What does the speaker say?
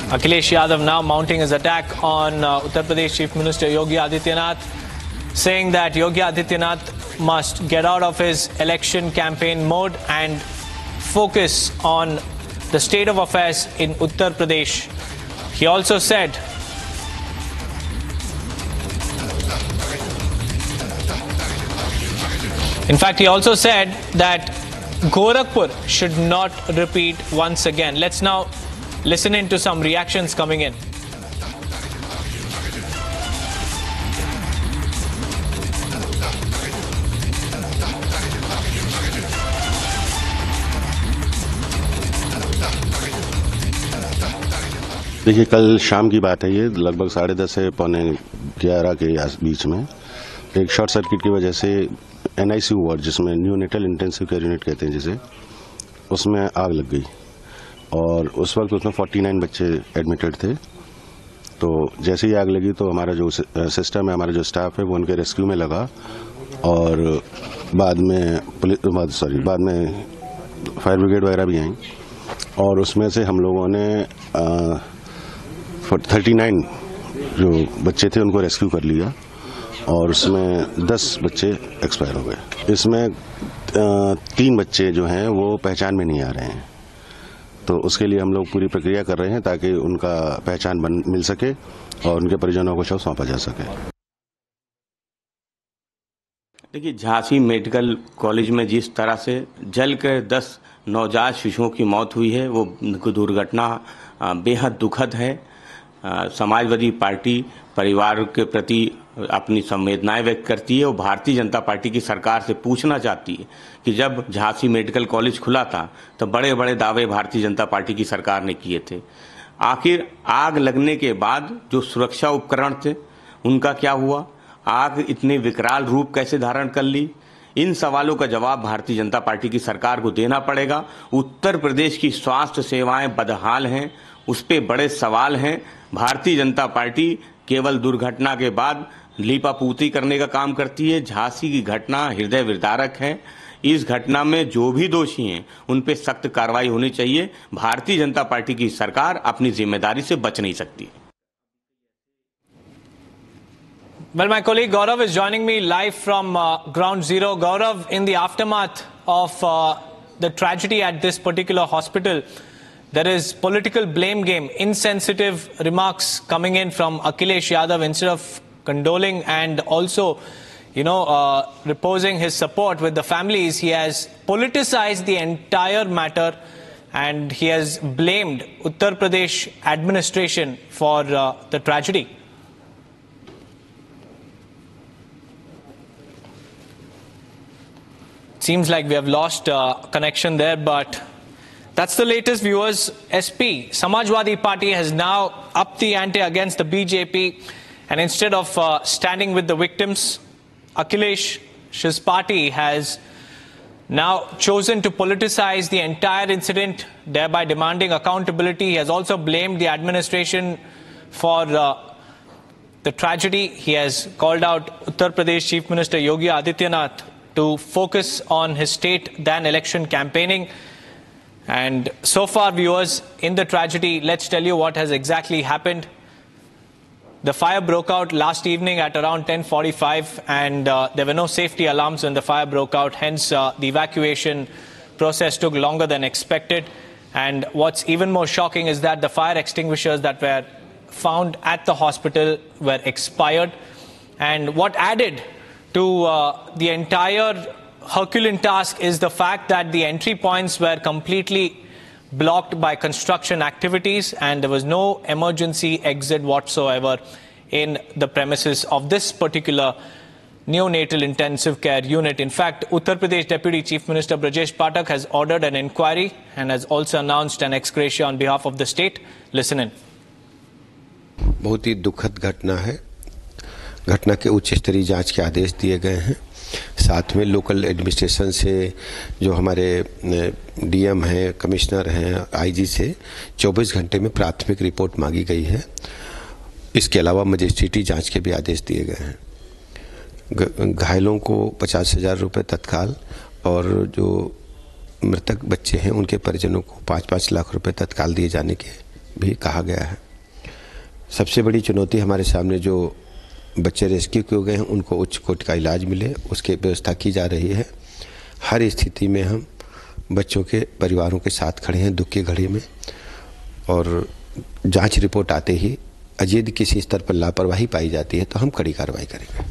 Akhilesh Yadav now mounting his attack on Uttar Pradesh Chief Minister Yogi Adityanath, saying that Yogi Adityanath must get out of his election campaign mode and focus on the state of affairs in Uttar Pradesh. He also said that Gorakhpur should not repeat once again. Let's now listen in to some reactions coming in. देखिए, कल शाम की बात है, ये लगभग 10:30 से 11:15 के बीच में एक शॉर्ट सर्किट की वजह से NICU वार्ड, जिसमें न्यूनेटल इंटेंसिव केयर यूनिट कहते हैं जिसे, उसमें आग लग गई और उस वक्त उसमें 49 बच्चे एडमिटेड थे। तो जैसे ही आग लगी तो हमारा जो सिस्टम है, हमारा जो स्टाफ है, वो उनके रेस्क्यू में लगा और बाद में फायर ब्रिगेड वगैरह भी आई और उसमें से हम लोगों ने 39 जो बच्चे थे उनको रेस्क्यू कर लिया और उसमें 10 बच्चे एक्सपायर हो गए। इसमें 3 बच्चे जो हैं वो पहचान में नहीं आ रहे हैं, तो उसके लिए हम लोग पूरी प्रक्रिया कर रहे हैं ताकि उनका पहचान मिल सके और उनके परिजनों को शव सौंपा जा सके। देखिए, झांसी मेडिकल कॉलेज में जिस तरह से जल कर 10 नवजात शिशुओं की मौत हुई है, वो दुर्घटना बेहद दुखद है। समाजवादी पार्टी परिवार के प्रति अपनी संवेदनाएं व्यक्त करती है और भारतीय जनता पार्टी की सरकार से पूछना चाहती है कि जब झांसी मेडिकल कॉलेज खुला था तो बड़े बड़े दावे भारतीय जनता पार्टी की सरकार ने किए थे। आखिर आग लगने के बाद जो सुरक्षा उपकरण थे उनका क्या हुआ? आग इतने विकराल रूप कैसे धारण कर ली? इन सवालों का जवाब भारतीय जनता पार्टी की सरकार को देना पड़ेगा। उत्तर प्रदेश की स्वास्थ्य सेवाएं बदहाल हैं, उस पर बड़े सवाल हैं। भारतीय जनता पार्टी केवल दुर्घटना के बाद लीपापूती करने का काम करती है। झांसी की घटना हृदय विदारक है। इस घटना में जो भी दोषी हैं उन पर सख्त कार्रवाई होनी चाहिए। भारतीय जनता पार्टी की सरकार अपनी जिम्मेदारी से बच नहीं सकती। Well, my colleague Gaurav is joining me live from Ground Zero. Gaurav, in the aftermath of the tragedy at this particular hospital, there is political blame game, insensitive remarks coming in from Akhilesh Yadav. Instead of condoling and also, reposing his support with the families, he has politicized the entire matter and he has blamed Uttar Pradesh administration for the tragedy. Seems like we have lost connection there, but that's the latest, viewers. SP, Samajwadi Party, has now upped the ante against the BJP, and instead of standing with the victims, Akhilesh's party has now chosen to politicize the entire incident, thereby demanding accountability. He has also blamed the administration for the tragedy. He has called out Uttar Pradesh Chief Minister Yogi Adityanath to focus on his state than election campaigning. And so far, viewers, in the tragedy, let's tell you what has exactly happened. The fire broke out last evening at around 10:45 and there were no safety alarms when the fire broke out. Hence, the evacuation process took longer than expected. And what's even more shocking is that the fire extinguishers that were found at the hospital were expired. And what added to the entire Herculean task is the fact that the entry points were completely blocked by construction activities and there was no emergency exit whatsoever in the premises of this particular neonatal intensive care unit. In fact, Uttar Pradesh Deputy Chief Minister Brajesh Pathak has ordered an inquiry and has also announced an ex gratia on behalf of the state. Listen in. बहुत ही दुखद घटना है। घटना के उच्च स्तरीय जांच के आदेश दिए गए हैं। साथ में लोकल एडमिनिस्ट्रेशन से जो हमारे DM हैं, कमिश्नर हैं, IG से 24 घंटे में प्राथमिक रिपोर्ट मांगी गई है। इसके अलावा मजिस्ट्रेटी जांच के भी आदेश दिए गए हैं। घायलों को 50,000 रुपये तत्काल और जो मृतक बच्चे हैं उनके परिजनों को 5-5 लाख रुपए तत्काल दिए जाने के भी कहा गया है। सबसे बड़ी चुनौती हमारे सामने जो बच्चे रेस्क्यू किए गए हैं उनको उच्च कोटि का इलाज मिले, उसकी व्यवस्था की जा रही है। हर स्थिति में हम बच्चों के परिवारों के साथ खड़े हैं दुख की घड़ी में, और जांच रिपोर्ट आते ही यदि किसी स्तर पर लापरवाही पाई जाती है तो हम कड़ी कार्रवाई करेंगे।